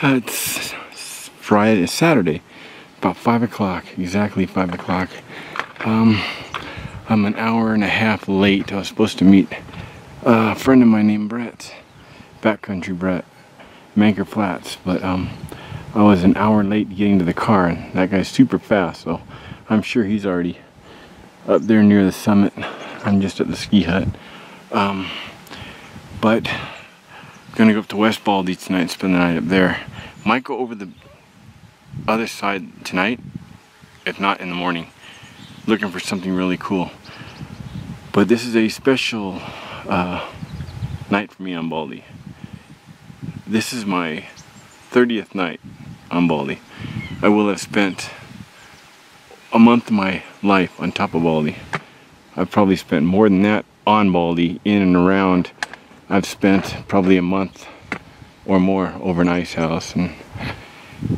It's Friday, it's Saturday, about 5 o'clock, exactly 5 o'clock. I'm an hour and a half late. I was supposed to meet a friend of mine named Brett, Backcountry Brett, Manker Flats, but I was an hour late getting to the car, and that guy's super fast, so I'm sure he's already up there near the summit. I'm just at the ski hut. But gonna go up to West Baldy tonight and spend the night up there. Might go over the other side tonight, if not in the morning, looking for something really cool. But this is a special night for me on Baldy. This is my 30th night on Baldy. I will have spent a month of my life on top of Baldy. I've probably spent more than that on Baldy, in and around. I've spent probably a month or more over an ice house and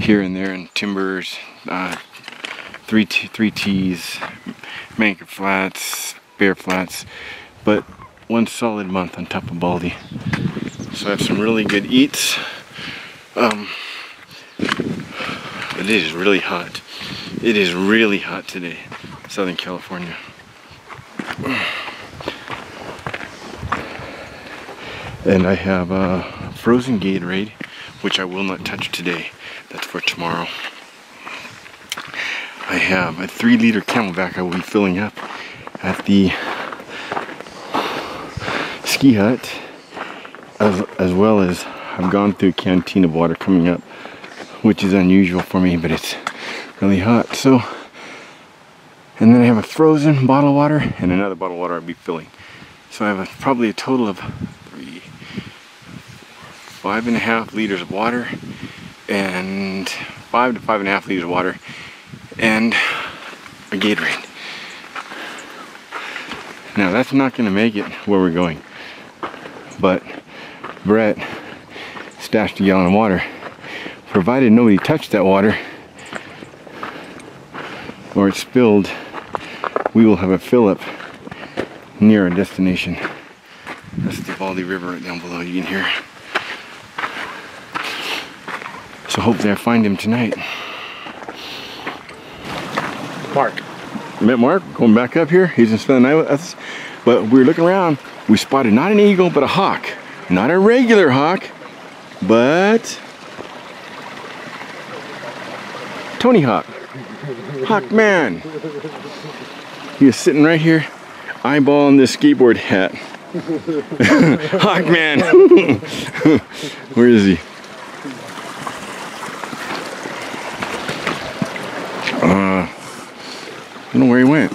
here and there in timbers, 3Ts, Manker Flats, Bear Flats, but one solid month on top of Baldy. So I have some really good eats. But it is really hot. It is really hot today, Southern California. And I have a frozen Gatorade, which I will not touch today. That's for tomorrow. I have a 3-liter Camelback I will be filling up at the ski hut, as well as I've gone through a canteen of water coming up, which is unusual for me, but it's really hot. So, and then I have a frozen bottle of water and another bottle of water I'll be filling. So I have probably a total of 5.5 liters of water, and 5 to 5.5 liters of water, and a Gatorade. Now that's not going to make it where we're going, but Brett stashed a gallon of water. Provided nobody touched that water or it spilled, we will have a fill-up near our destination. That's the Baldy River right down below, you can hear. So hopefully I find him tonight. Mark. You met Mark? Going back up here. He's gonna spend the night with us. But we were looking around. We spotted not an eagle, but a hawk. Not a regular hawk, but Tony Hawk. Hawk man. He was sitting right here, eyeballing this skateboard hat. Hawk man. Where is he? I don't know where he went.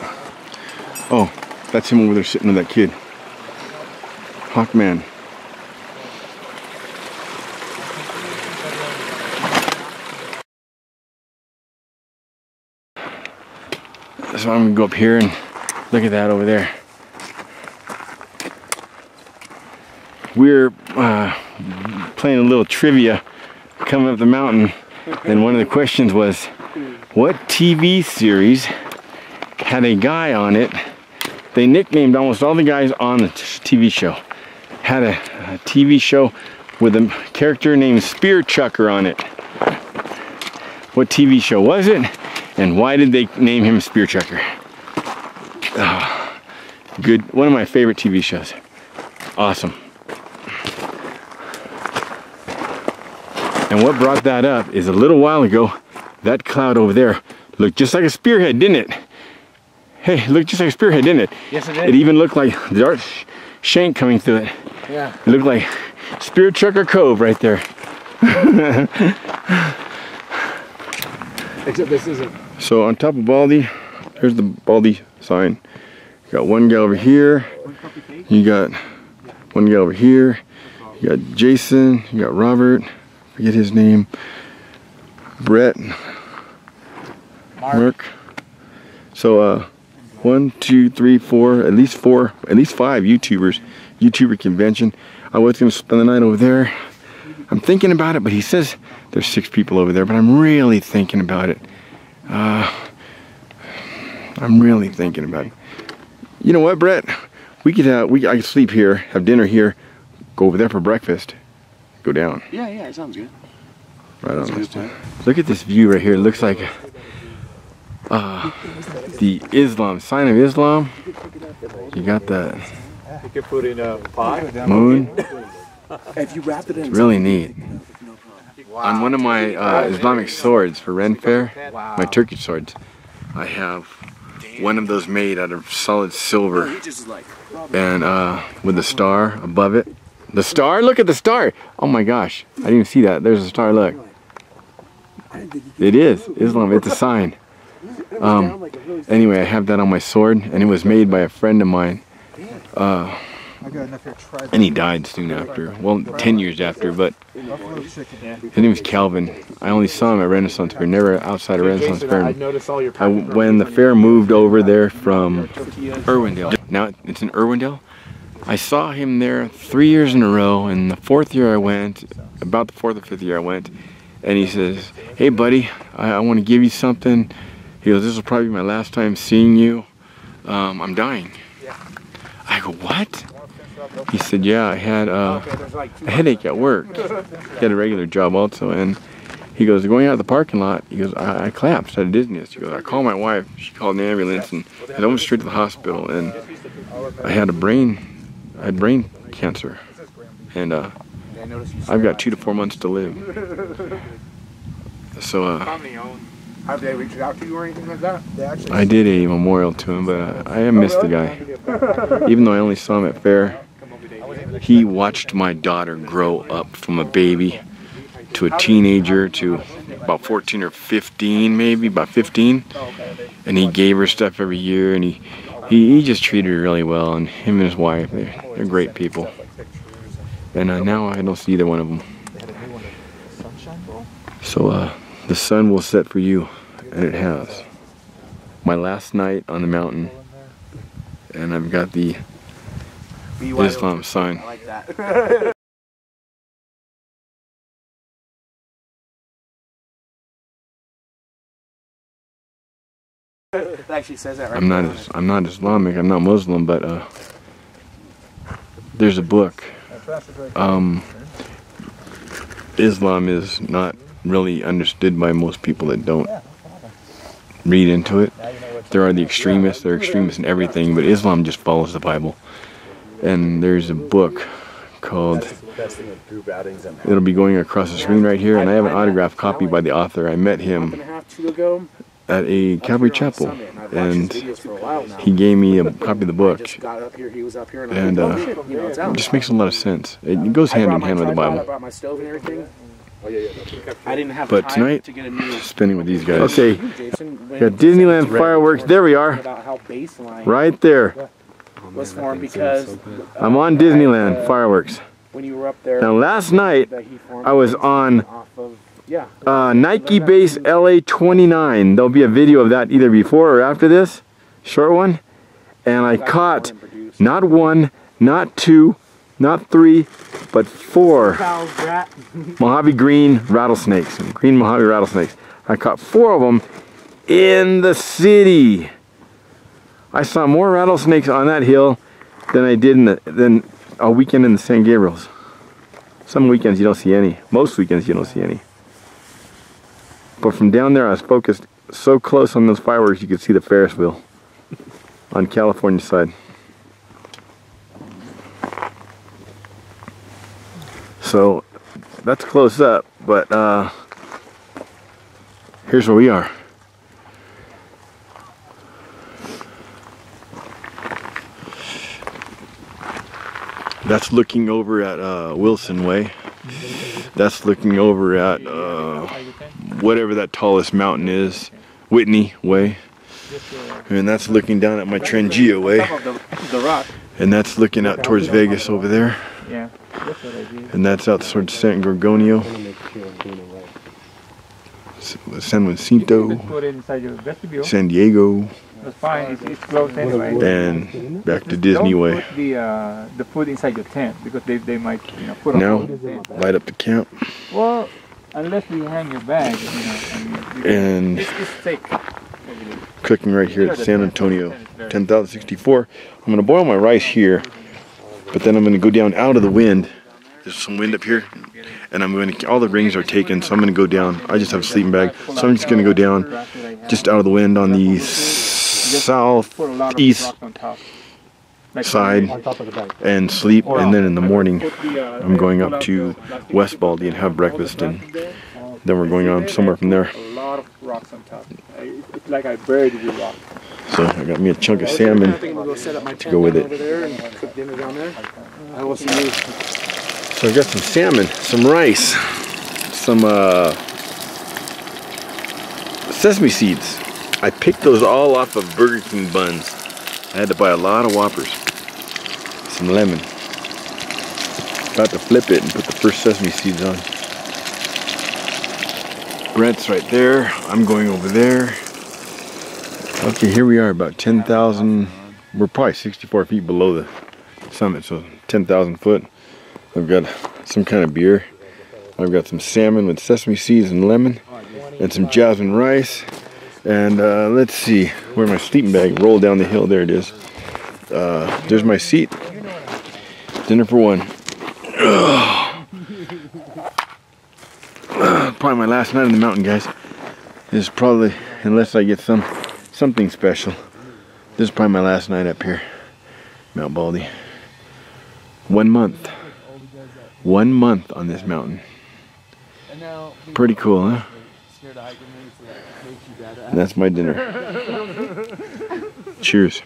Oh, that's him over there sitting with that kid. Hawk man. So I'm gonna go up here and look at that over there. We're playing a little trivia coming up the mountain, and one of the questions was, what TV series had a guy on it? They nicknamed almost all the guys on the TV show. Had a TV show with a character named Spear Chucker on it. What TV show was it? And why did they name him Spear Chucker? Good, one of my favorite TV shows. Awesome. And what brought that up is a little while ago, that cloud over there looked just like a spearhead, didn't it? Hey, it looked just like a spearhead, didn't it? Yes, it did. It even looked like the dark shank coming through it. Yeah. It looked like Spear Chucker Cove right there. Except this isn't. So on top of Baldy, there's the Baldy sign. You got one guy over here. You got one guy over here. You got Jason. You got Robert. Forget his name. Brett. Mark. So 1, 2, 3, 4, at least 5 YouTubers. YouTuber convention. I was gonna spend the night over there. I'm thinking about it, but he says there's 6 people over there, but I'm really thinking about it. I'm really thinking about it. You know what, Brett? I could sleep here, have dinner here, go over there for breakfast, go down. Yeah, it sounds good. Right on this dude. Look at this view right here. It looks like the Islam, sign of Islam. You got that You can put in a pot. moon. If you wrap it in, It's really neat. On one of my Islamic swords for Ren Fair, my Turkish swords, I have one of those made out of solid silver and with a star above it. The star? Look at the star! Oh my gosh, I didn't even see that. There's a star, look. It is Islam, it's a sign. Anyway, I have that on my sword, and it was made by a friend of mine. And he died soon after. Well, 10 years after, but his name was Calvin. I only saw him at Renaissance Fair, never outside of Renaissance Fair. When the fair moved over there from Irwindale, now it's in Irwindale, I saw him there 3 years in a row, and the 4th year I went, about the 4th or 5th year I went, and he says, "Hey buddy, I want to give you something." He goes, "This will probably be my last time seeing you. I'm dying." I go, "What?" He said, "Yeah, I had a headache at work." He had a regular job also, and he goes, "Going out of the parking lot," he goes, I collapsed at a dizziness. He goes, "I called my wife, she called an ambulance, and I went straight to the hospital, and I had brain cancer, and I've got 2 to 4 months to live." So Have they reached out to you or anything like that? I did a memorial to him, but I missed the guy. Even though I only saw him at fair, he watched my daughter grow up from a baby to a teenager to about 14 or 15, maybe about 15, and he gave her stuff every year, and he just treated her really well, and him and his wife, they're great people. And now I don't see either one of them. So the sun will set for you, and it has. My last night on the mountain, and I've got the Islam sign. I like that. It actually says that right I'm not Islamic, I'm not Muslim, but there's a book. Islam is not really understood by most people that don't read into it. There are the extremists, they're extremists in everything, but Islam just follows the Bible. And there's a book called, it'll be going across the screen right here, and I have an autographed copy by the author. I met him at a Calvary Chapel, and he gave me a copy of the book, and it just makes a lot of sense. It goes hand in hand with the Bible. But tonight, spending with these guys. Okay, got Disneyland fireworks. There we are, right there. I'm on Disneyland fireworks. Now last night I was on Nike Base LA 29. There'll be a video of that either before or after this short one, and I caught not 1, not 2, not 3, but 4 Mojave green rattlesnakes. Green Mojave rattlesnakes. I caught 4 of them in the city. I saw more rattlesnakes on that hill than I did than a weekend in the San Gabriels. Some weekends you don't see any. Most weekends you don't see any. But from down there I was focused so close on those fireworks you could see the Ferris wheel on California side. So that's close up, but here's where we are. That's looking over at Wilson Way. That's looking over at whatever that tallest mountain is, Whitney Way. And that's looking down at my Trangia Way. And that's looking out towards Vegas over there. And that's out towards San Gorgonio, San Jacinto, San Diego, and back to Disney Way. Don't put the food inside your tent because they might put now light up the camp. Well, unless you hang your bag, and it's thick. cooking right here at San Antonio, 10,064. I'm gonna boil my rice here, but then I'm gonna go down out of the wind There's some wind up here, and I'm going to, all the rings are taken, so I'm going to go down. I just have a sleeping bag, so I'm just going to go down just out of the wind on the southeast side and sleep, and then in the morning I'm going up to West Baldy and have breakfast, and then we're going on somewhere from there. A lot of rocks on top. It's like I buried the rock. So I got me a chunk of salmon to go with it. I will see you. So I got some salmon, some rice, some sesame seeds. I picked those all off of Burger King buns. I had to buy a lot of Whoppers. Some lemon. About to flip it and put the first sesame seeds on. Brent's right there. I'm going over there. Okay, here we are, about 10,000. We're probably 64 feet below the summit, so 10,000 foot. I've got some kind of beer. I've got some salmon with sesame seeds and lemon, and some jasmine rice. And let's see, where my sleeping bag rolled down the hill. There it is. There's my seat. Dinner for one. Probably my last night in the mountain, guys. This is probably, unless I get something special, this is probably my last night up here, Mount Baldy. 1 month. 1 month on this mountain. Pretty cool, huh? And that's my dinner. Cheers.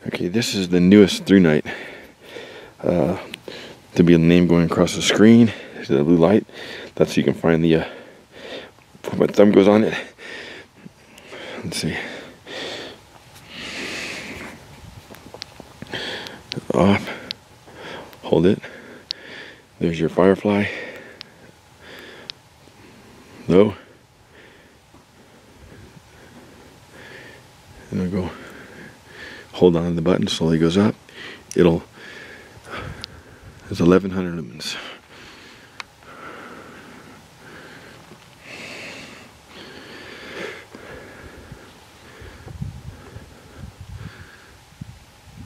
Okay, this is the newest through night. There'll be a name going across the screen. There's the blue light. That's so you can find the before my thumb goes on it. Let's see. Off. Hold it. There's your firefly. Low. And I'll go hold on to the button, slowly goes up. There's 1100 lumens.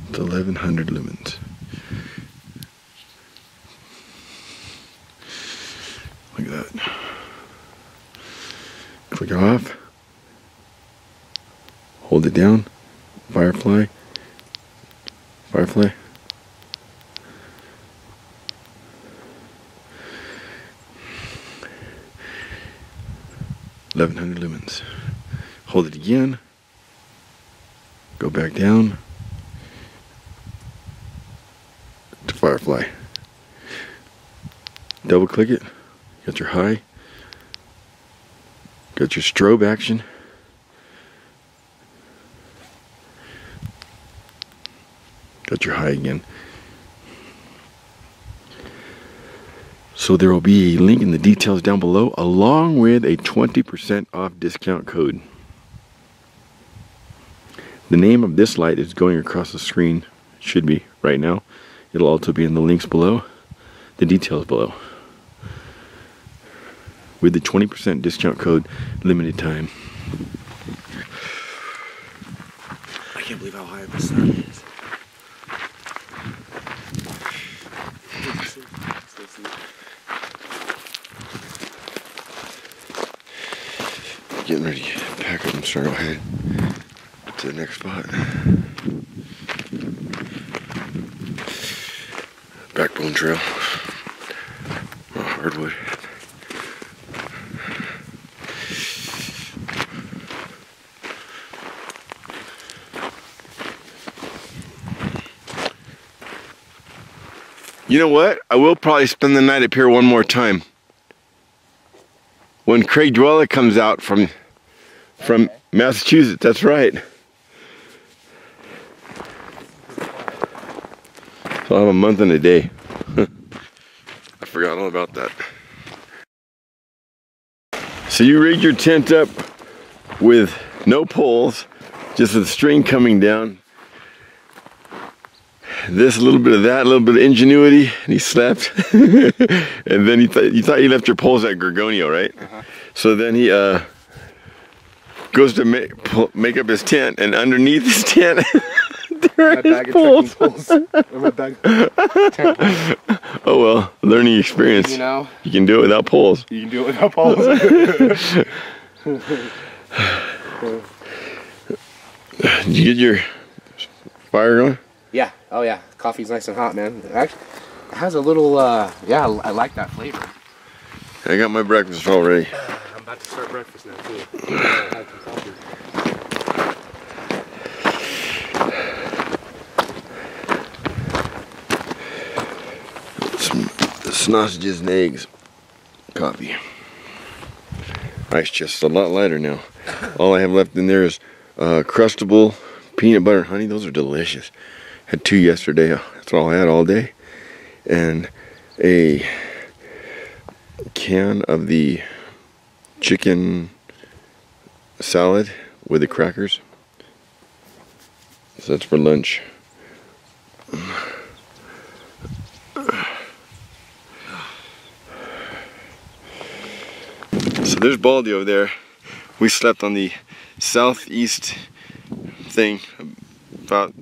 It's 1100 lumens. Look at that. Click off. Hold it down. Firefly. Firefly. $1,100 lumens. Hold it again. Go back down to Firefly. Double click it. Got your high. Got your strobe action. Got your high again. So there will be a link in the details down below, along with a 20% off discount code. The name of this light is going across the screen. It should be right now. It'll also be in the links below, the details below. With the 20% discount code, limited time. I can't believe how high up the sun is. Getting ready to pack up and start ahead to the next spot. Backbone trail. Oh, hardwood. You know what? I will probably spend the night up here one more time. When Craig Dwella comes out from Massachusetts, that's right. So I'll have a month and a day. I forgot all about that. So you rigged your tent up with no poles, just a string coming down. This, a little bit of that, a little bit of ingenuity, and he slept. And then you thought you left your poles at Gorgonio, right? So then he goes to make up his tent, and underneath his tent My bag of trekking poles. Or my bag of tent poles. Oh well, learning experience. You know? You can do it without poles. You can do it without poles. Did you get your fire going? Yeah. Oh yeah. Coffee's nice and hot, man. Actually, it has a little. Yeah, I like that flavor. I got my breakfast already. I'm about to start breakfast now too. Have some coffee. Some sausages and eggs. Coffee. Ice chest a lot lighter now. All I have left in there is Crustable peanut butter and honey. Those are delicious. Had 2 yesterday. That's all I had all day. And a can of the chicken salad with the crackers. So that's for lunch. So there's Baldy over there. We slept on the southeast thing, about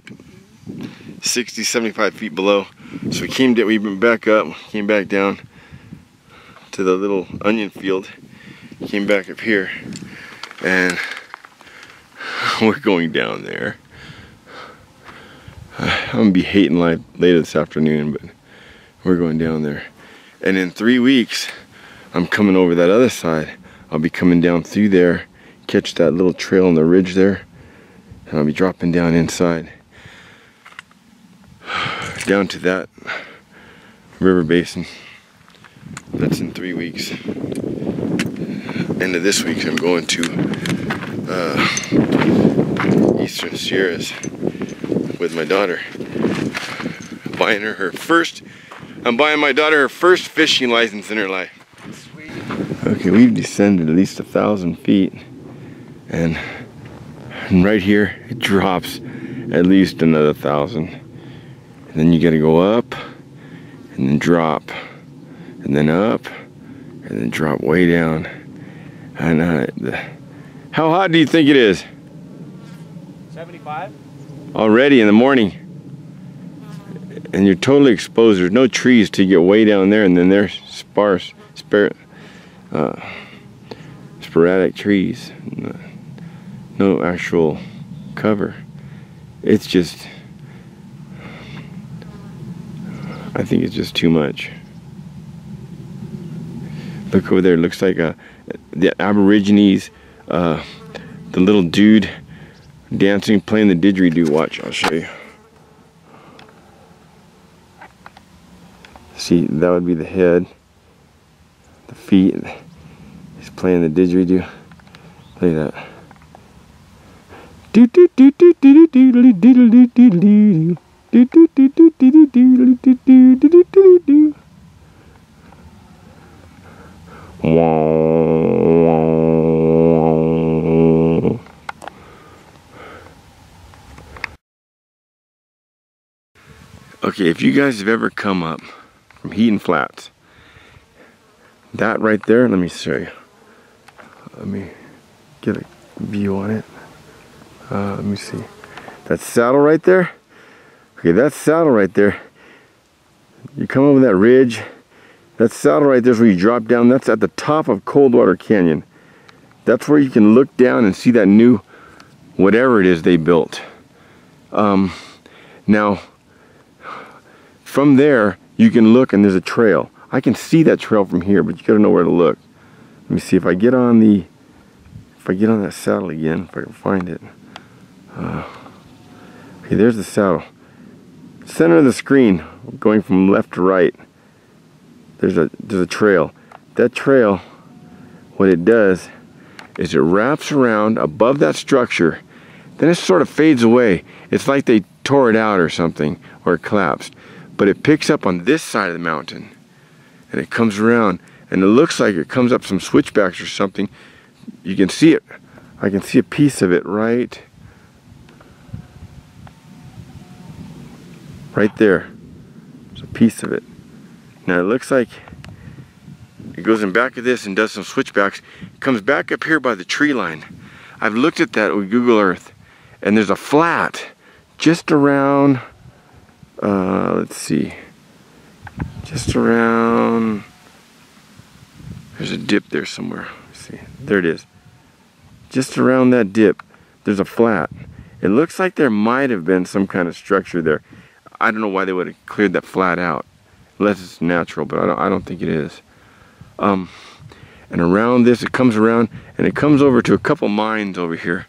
60, 75 feet below. So we went back up, came back down to the little onion field, came back up here, and we're going down there. I'm gonna be hating life later this afternoon, but we're going down there. And in 3 weeks, I'm coming over that other side. I'll be coming down through there, catch that little trail on the ridge there, and I'll be dropping down inside, down to that river basin. That's in 3 weeks. End of this week, I'm going to Eastern Sierras with my daughter. I'm buying my daughter her first fishing license in her life. Sweet. Okay, we've descended at least 1,000 feet, and right here it drops at least another 1,000. And then you gotta go up, and then drop, and then up, and then drop way down. And how hot do you think it is? 75? Already in the morning. And you're totally exposed. There's no trees till you get way down there, and then they're sporadic trees. No actual cover. It's just, I think it's just too much. Look over there, it looks like the Aborigines, the little dude dancing, playing the didgeridoo. Watch, I'll show you. See, that would be the head, the feet. He's playing the didgeridoo. Play that. Do do do do do do do do do do do. Do do do do do do do do do do do do. Okay, if you guys have ever come up from Heaton Flats, that right there, let me show you. Let me get a view on it. Let me see. That saddle right there. Okay, that saddle right there. You come over that ridge. That saddle right there is where you drop down. That's at the top of Coldwater Canyon. That's where you can look down and see that new whatever it is they built. Now, from there, you can look and there's a trail. I can see that trail from here, but you gotta know where to look. Let me see if I get on that saddle again, if I can find it. Okay, there's the saddle. Center of the screen, going from left to right. There's a trail. That trail, what it does is it wraps around above that structure, then it sort of fades away. It's like they tore it out or something, or it collapsed. But it picks up on this side of the mountain, and it comes around, and it looks like it comes up some switchbacks or something. You can see it. I can see a piece of it right there. There's a piece of it. Now it looks like it goes in back of this and does some switchbacks. It comes back up here by the tree line. I've looked at that with Google Earth, and there's a flat just around, let's see, just around, there's a dip there somewhere. Let's see, there it is. Just around that dip, there's a flat. It looks like there might have been some kind of structure there. I don't know why they would have cleared that flat out, unless it's natural, but I don't think it is. And around this, it comes around, and it comes over to a couple mines over here.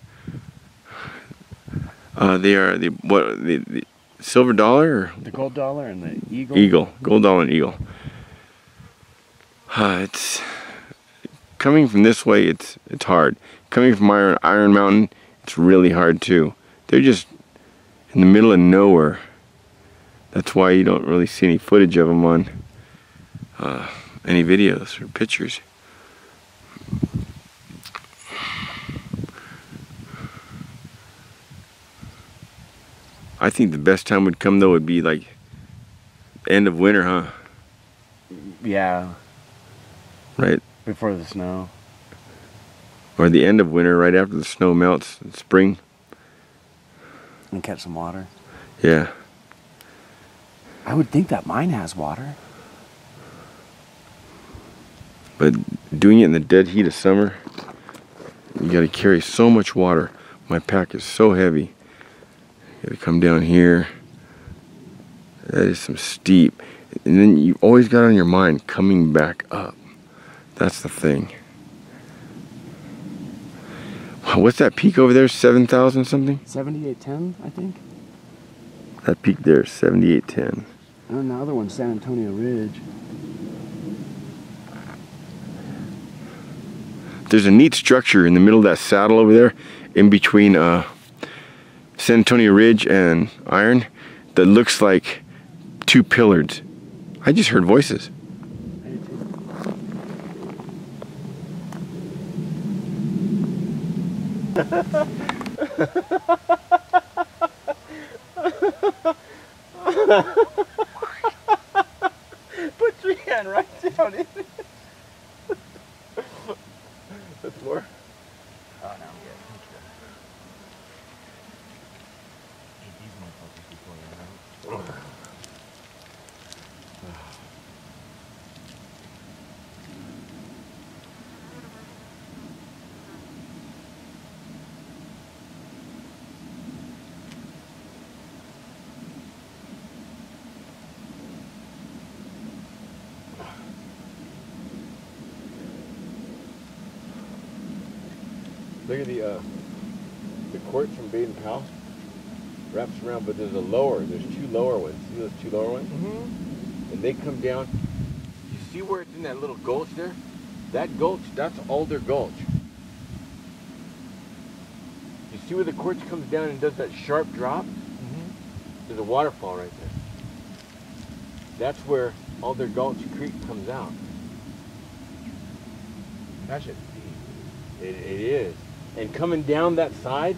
They are the silver dollar, or the gold dollar and the eagle. Eagle, gold dollar and eagle. It's coming from this way. It's hard. Coming from Iron Mountain, it's really hard too. They're just in the middle of nowhere. That's why you don't really see any footage of them on any videos or pictures. I think the best time would come though would be like end of winter, huh? Yeah. Right? Before the snow. Or the end of winter, right after the snow melts in spring. And catch some water. Yeah. I would think that mine has water. But doing it in the dead heat of summer, you gotta carry so much water. My pack is so heavy. You gotta come down here. That is some steep. And then you always got on your mind coming back up. That's the thing. Wow, what's that peak over there? 7,000 something? 7810, I think. That peak there is 7810. And then the other one's San Antonio Ridge. There's a neat structure in the middle of that saddle over there, in between San Antonio Ridge and Iron, that looks like two pillars. I just heard voices. Put your hand right down in it. That's more. Oh, no, I'm good. Eat these motherfuckers before they're out. Look at the quartz from Baden Powell. Wraps around, but there's two lower ones. See those two lower ones? Mm-hmm. And they come down. You see where it's in that little gulch there? That gulch, that's Alder Gulch. You see where the quartz comes down and does that sharp drop? Mm-hmm. There's a waterfall right there. That's where Alder Gulch Creek comes out. That's it. It is. And coming down that side,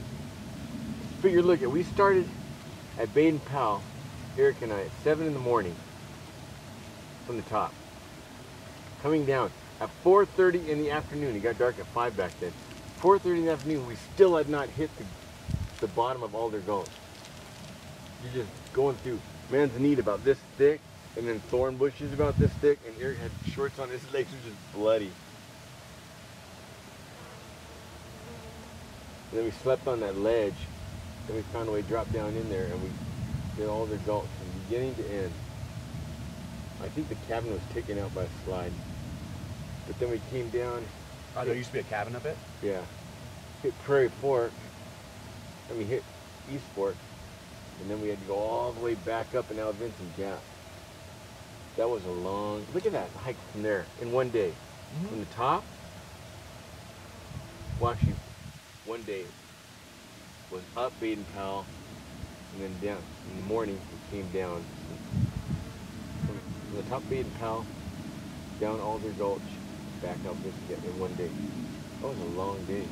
figure, look, we started at Baden Powell, Eric and I, at 7 in the morning from the top. Coming down at 4:30 in the afternoon. It got dark at 5 back then. 4:30 in the afternoon, we still had not hit the bottom of Alder Gulch. You're just going through manzanita about this thick, and then thorn bushes about this thick, and Eric had shorts on, his legs were just bloody. And then we slept on that ledge, and we found a way to drop down in there, and we did Alder Gulch from beginning to end. I think the cabin was taken out by a slide. But then we came down. Oh, there used to be a cabin up it? Yeah. Hit Prairie Fork, and we hit East Fork, and then we had to go all the way back up in Al Vincent Gap. That was a long, look at that hike from there in one day. Mm-hmm. From the top, well actually, one day was up Baden Powell, and then down in the morning we came down from the top of Baden Powell, down Alder Gulch, back out Vincent in one day. That was a long day,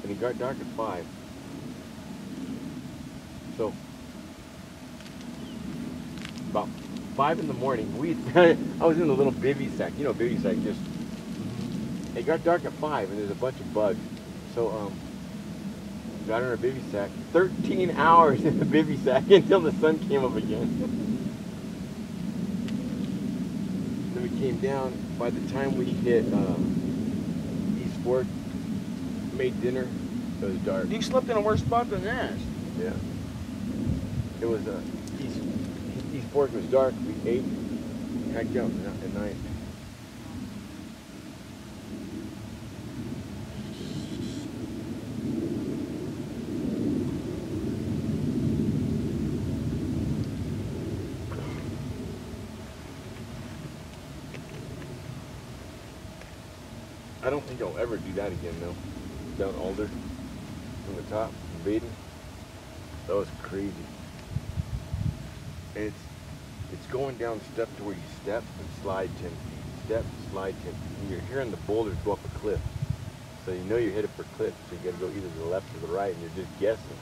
and it got dark at 5. So about 5 in the morning, I was in a little bivy sack, you know, bivy sack, just, it got dark at 5, and there's a bunch of bugs. So got her in a baby sack. 13 hours in the baby sack until the sun came up again. Then we came down. By the time we hit East Fork, made dinner, it was dark. You slept in a worse spot than this. Yeah. It was East Fork was dark. We ate, hiked out at night. I don't think I'll ever do that again though. Down Alder from the top, Baden. That was crazy. And it's going down step to where you step and slide 10 feet. Step, slide 10 feet. And you're hearing the boulders go up a cliff. So you know you're headed for a cliff, so you gotta go either to the left or the right, and you're just guessing.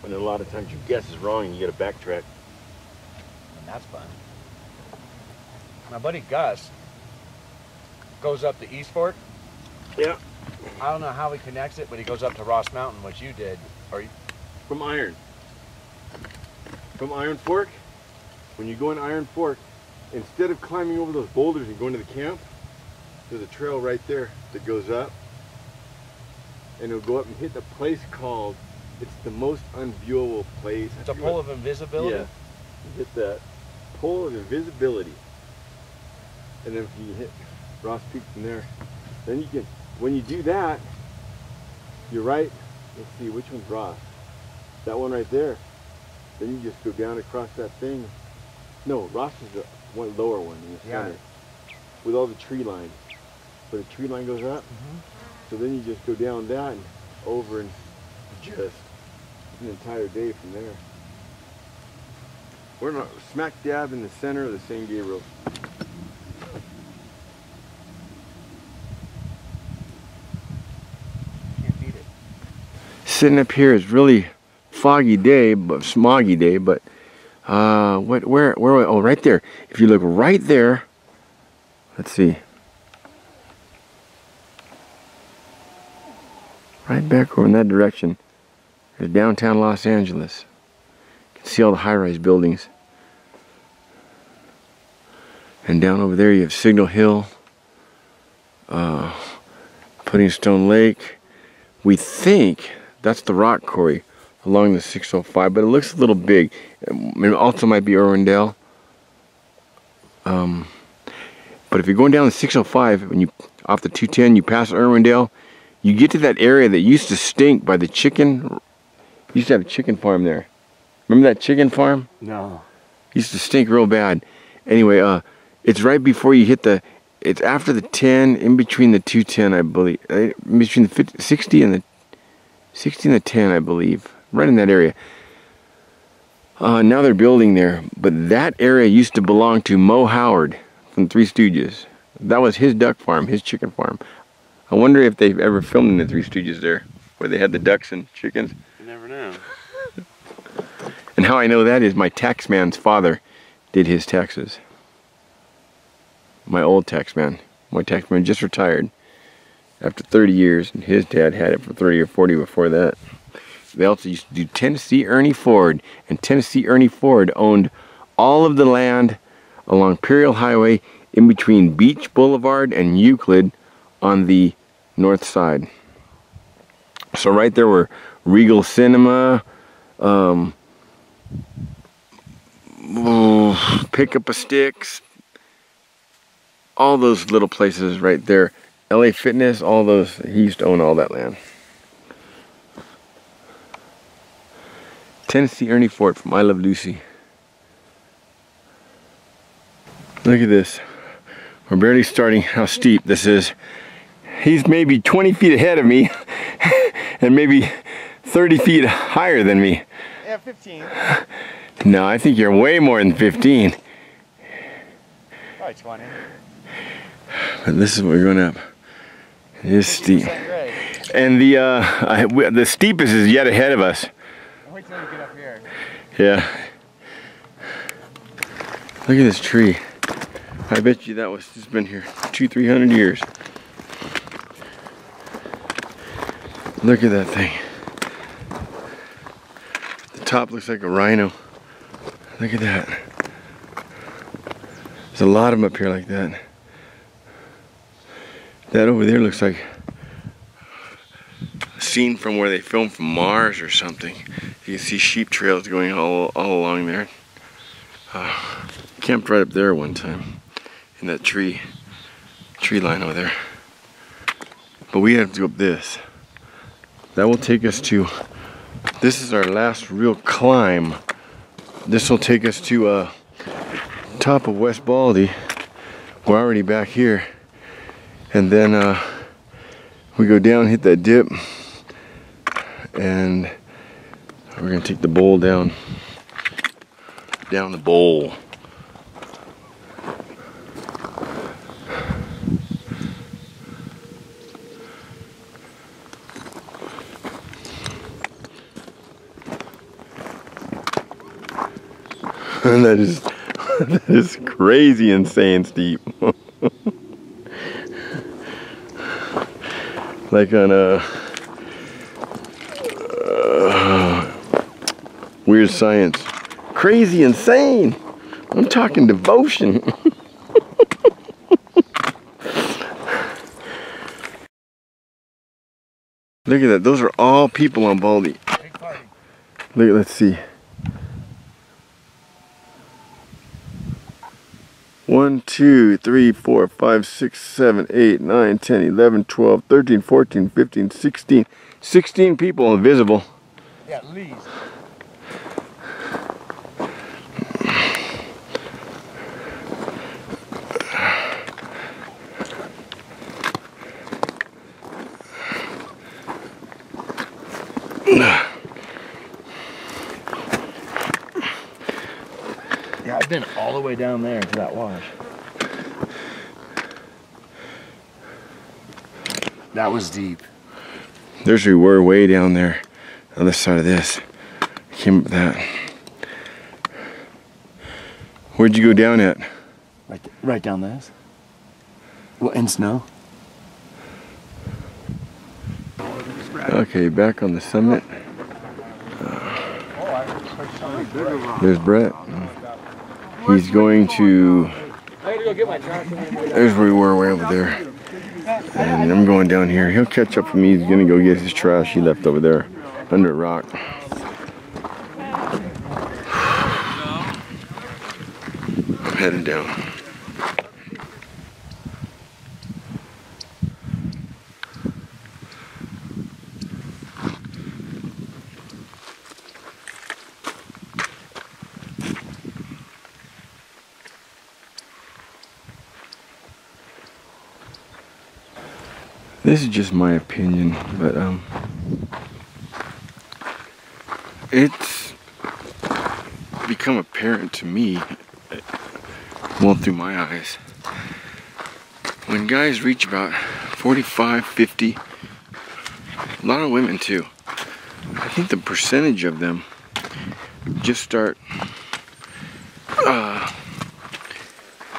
And a lot of times your guess is wrong and you gotta backtrack. And that's fun. My buddy Gus goes up to East Fork. Yeah. I don't know how he connects it, but he goes up to Ross Mountain, which you did. Or you, From Iron. From Iron Fork, when you go in Iron Fork, instead of climbing over those boulders and going to the camp, there's a trail right there that goes up. And it'll go up and hit the place called, it's the most unviewable place. it's a pole of invisibility. Yeah. You hit that pole of invisibility. And then if you hit Ross Peak from there, then you can, when you do that, you're right. Let's see, which one's Ross? That one right there. Then you just go down across that thing. No, Ross is the one lower one in the center. With all the tree line. Where the tree line goes up. So then you just go down that and over and just an entire day from there. We're not smack dab in the center of the San Gabriel. Can't beat it. Sitting up here is really foggy day, but smoggy day, but where oh, right there. If you look right there, let's see. Right back over in that direction, there's downtown Los Angeles. You can see all the high-rise buildings. And down over there you have Signal Hill, Pudding Stone Lake. We think that's the rock quarry along the 605, but it looks a little big. It also might be Irwindale. But if you're going down the 605, when you off the 210, you pass Irwindale, you get to that area that used to stink by the chicken. Used to have a chicken farm there. Remember that chicken farm? No. Used to stink real bad. Anyway, it's right before you hit the. It's after the 10, in between the 210, I believe. In between the 60 and the 10, I believe. Right in that area. Now they're building there, but that area used to belong to Mo Howard from Three Stooges. That was his duck farm, his chicken farm. I wonder if they've ever filmed in the Three Stooges there, where they had the ducks and chickens. You never know. And how I know that is my tax man's father did his taxes. My old tax man. My tax man just retired after 30 years, and his dad had it for 30 or 40 before that. They also used to do Tennessee Ernie Ford, and Tennessee Ernie Ford owned all of the land along Imperial Highway in between Beach Boulevard and Euclid on the north side. So right there were Regal Cinema, Pick Up a Sticks, all those little places right there. LA Fitness, all those, he used to own all that land. Tennessee Ernie Ford from I Love Lucy. Look at this. We're barely starting how steep this is. He's maybe 20 feet ahead of me and maybe 30 feet higher than me. Yeah, 15. No, I think you're way more than 15. Probably 20. But this is what we're going up. It is steep. Grade. And the steepest is yet ahead of us. Wait till you get up here. Yeah. Look at this tree. I bet you it's been here 200-300 years. Look at that thing. The top looks like a rhino. Look at that. There's a lot of them up here like that. That over there looks like a scene from where they filmed from Mars or something. You can see sheep trails going all along there. Camped right up there one time in that tree line over there. But we have to go up this. That will take us to, this is our last real climb. This will take us to top of West Baldy. We're already back here. And then we go down, hit that dip, and we're gonna take the bowl down the bowl. And that is crazy insane steep. Like on a Weird Science. Crazy insane. I'm talking devotion. Look at that. Those are all people on Baldy. Look, let's see. 1, 2, 3, 4, 5, 6, 7, 8, 9, 10, 11, 12, 13, 14, 15, 16. 16 people invisible. Yeah, at least. Yeah, I've been all the way down there to that wash. That was deep. There's we were way down there, other side of this. Came up that. Where'd you go down at? Right down this. Well, in snow. Okay, back on the summit. There's Brett. He's going to. There's where we were, way over there. And I'm going down here. He'll catch up with me. He's gonna go get his trash he left over there under a rock. I'm heading down. This is just my opinion, but it's become apparent to me, well, through my eyes, when guys reach about 45, 50, a lot of women too, I think the percentage of them just start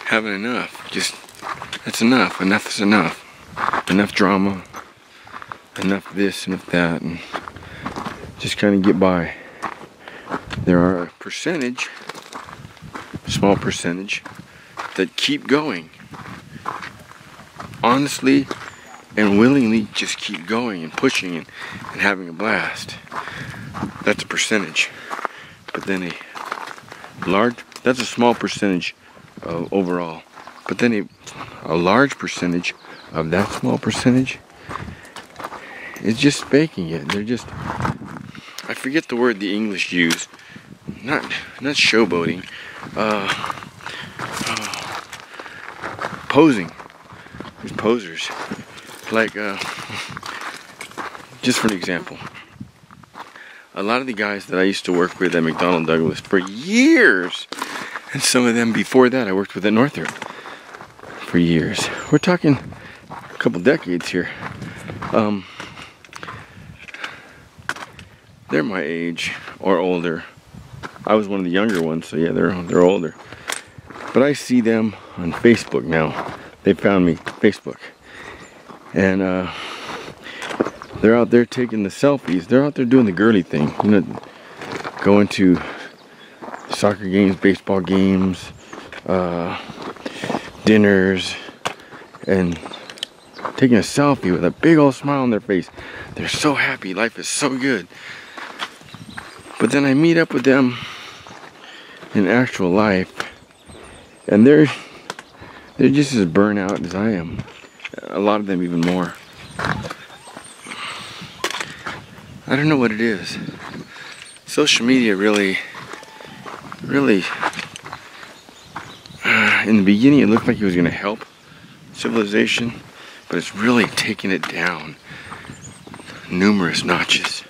having enough. Just, that's enough. Enough is enough. Enough drama, enough this, enough that, and just kind of get by. There are a percentage, small percentage, that keep going. Honestly and willingly just keep going and pushing and having a blast. That's a percentage. But then that's a small percentage overall. But then a large percentage of that small percentage is just faking it. They're just, I forget the word the English use. Not showboating. Posing. There's posers. Like, just for an example, a lot of the guys that I used to work with at McDonnell Douglas for years, and some of them before that I worked with at Northrop for years. We're talking a couple decades here. They're my age or older. I was one of the younger ones, so yeah, they're older. But I see them on Facebook now. They found me Facebook, and They're out there taking the selfies. They're out there doing the girly thing. You know, going to soccer games, baseball games, dinners, and taking a selfie with a big old smile on their face. They're so happy. Life is so good. But then I meet up with them in actual life, and they're just as burnt out as I am. A lot of them even more. I don't know what it is. Social media really, in the beginning it looked like it was going to help civilization, but it's really taking it down numerous notches.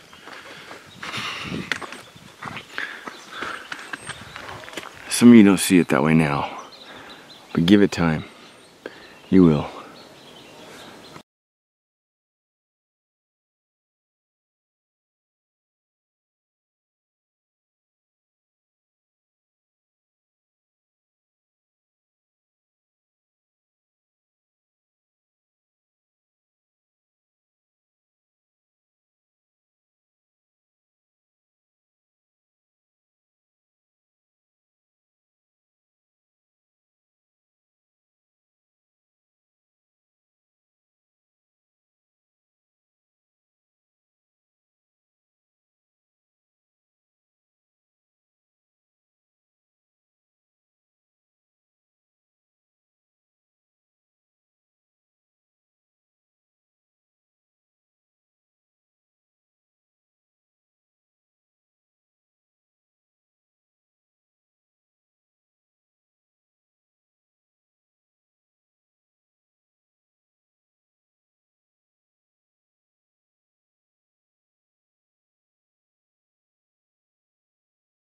Some of you don't see it that way now, but give it time. You will.